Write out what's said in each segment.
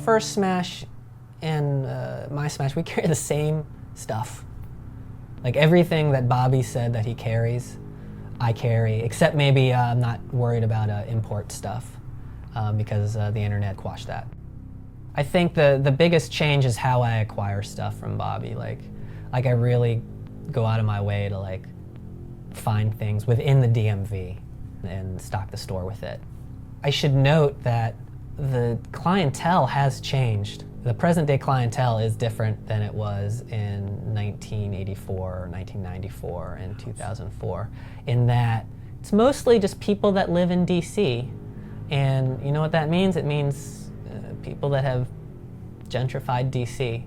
first Smash and my Smash, we carry the same stuff. Like everything that Bobby said that he carries, I carry, except maybe I'm not worried about import stuff because the internet quashed that. I think the biggest change is how I acquire stuff from Bobby. Like I really go out of my way to like find things within the DMV and stock the store with it. I should note that the clientele has changed. The present day clientele is different than it was in 1984 or 1994 and 2004 in that it's mostly just people that live in DC. And you know what that means? It means people that have gentrified DC.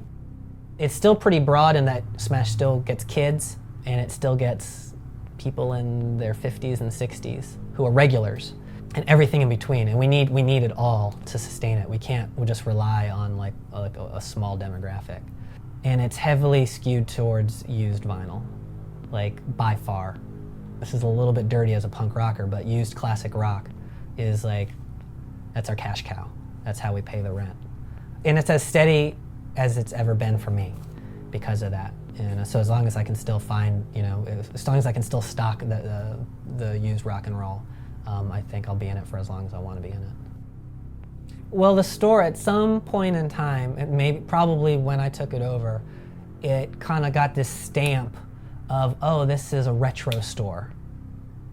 It's still pretty broad in that Smash still gets kids and it still gets people in their 50s and 60s who are regulars and everything in between. And we need it all to sustain it. We'll just rely on like a small demographic. And it's heavily skewed towards used vinyl, like by far. This is a little bit dirty as a punk rocker, but used classic rock is like, that's our cash cow. That's how we pay the rent. And it's as steady as it's ever been for me because of that. And so as long as I can still find, as long as I can still stock the used rock and roll, I think I'll be in it for as long as I want to be in it. Well, the store at some point in time, probably when I took it over, it kind of got this stamp of, oh, this is a retro store.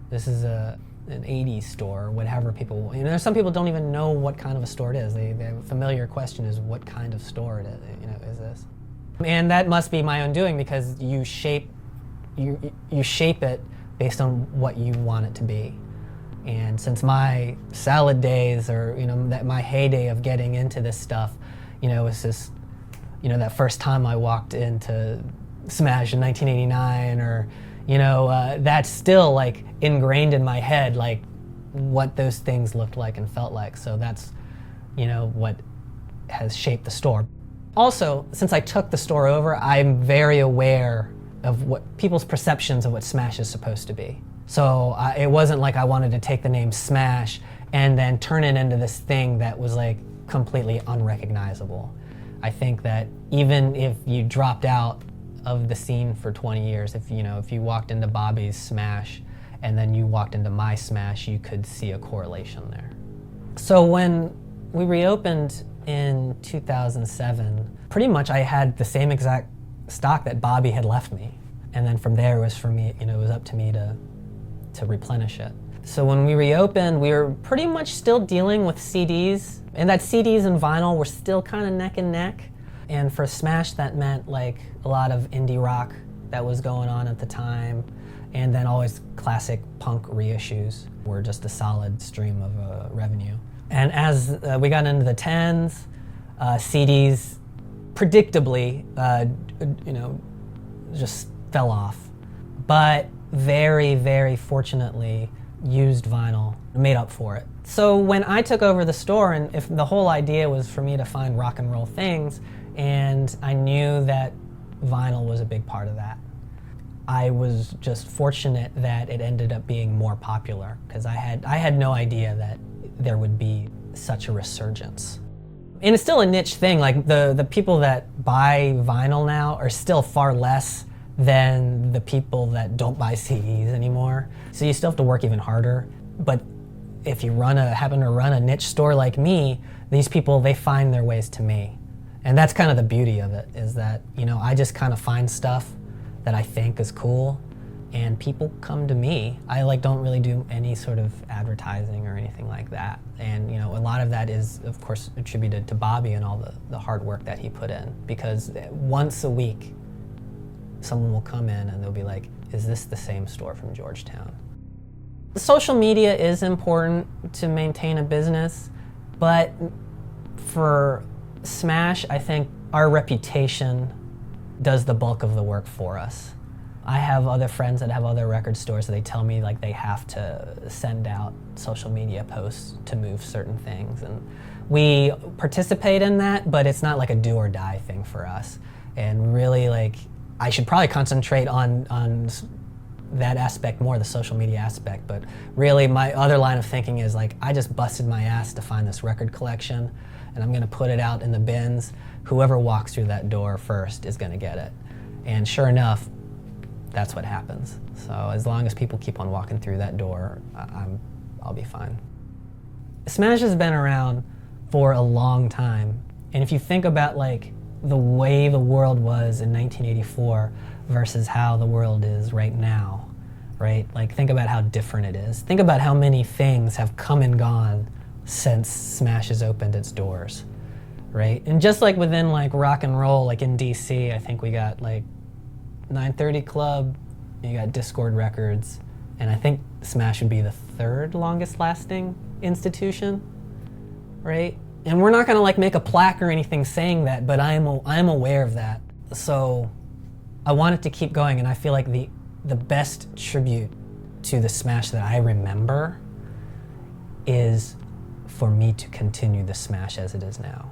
This is an 80s store, whatever people, some people don't even know what kind of a store it is. The familiar question is, what kind of store it is, is this? And that must be my own doing because you shape it based on what you want it to be. And since my salad days or, that my heyday of getting into this stuff, was just, that first time I walked into Smash in 1989 or, that's still like ingrained in my head, like what those things looked like and felt like. So that's, what has shaped the store. Also, since I took the store over, I'm very aware of what people's perceptions of what Smash is supposed to be. So it wasn't like I wanted to take the name Smash and then turn it into this thing that was like completely unrecognizable. I think that even if you dropped out of the scene for 20 years, if you walked into Bobby's Smash and then you walked into my Smash, you could see a correlation there. So when we reopened in 2007, pretty much I had the same exact stock that Bobby had left me. And then from there it was for me, it was up to me to replenish it. So when we reopened, we were pretty much still dealing with CDs, and that CDs and vinyl were still kind of neck and neck. And for Smash, that meant like a lot of indie rock that was going on at the time, and then always classic punk reissues were just a solid stream of revenue. And as we got into the 10s, CDs predictably, just fell off. But very, very fortunately, used vinyl made up for it. So when I took over the store, and if the whole idea was for me to find rock and roll things, and I knew that vinyl was a big part of that, I was just fortunate that it ended up being more popular because I had no idea that there would be such a resurgence. And it's still a niche thing. Like the people that buy vinyl now are still far less than the people that don't buy CDs anymore. So you still have to work even harder. But if you happen to run a niche store like me, these people, they find their ways to me. And that's kind of the beauty of it, is that, I just kind of find stuff that I think is cool, and people come to me. I don't really do any sort of advertising or anything like that. And a lot of that is, of course, attributed to Bobby and all the hard work that he put in, because once a week, someone will come in and they'll be like, is this the same store from Georgetown? Social media is important to maintain a business, but for Smash, I think our reputation does the bulk of the work for us. I have other friends that have other record stores that they tell me they have to send out social media posts to move certain things. And we participate in that, but it's not like a do or die thing for us. And really I should probably concentrate on that aspect more, the social media aspect, but really my other line of thinking is I just busted my ass to find this record collection, and I'm going to put it out in the bins. Whoever walks through that door first is going to get it. And sure enough, that's what happens. So as long as people keep on walking through that door, I'll be fine. Smash has been around for a long time. And if you think about like the way the world was in 1984 versus how the world is right now, right? Like think about how different it is. Think about how many things have come and gone since Smash has opened its doors, right? And just like within like rock and roll, like in DC, I think we got like 930 Club, you got Discord Records, and I think Smash would be the third longest lasting institution, right? And we're not gonna like make a plaque or anything saying that, but I'm aware of that. So I want it to keep going, and I feel like the best tribute to the Smash that I remember is for me to continue the Smash as it is now.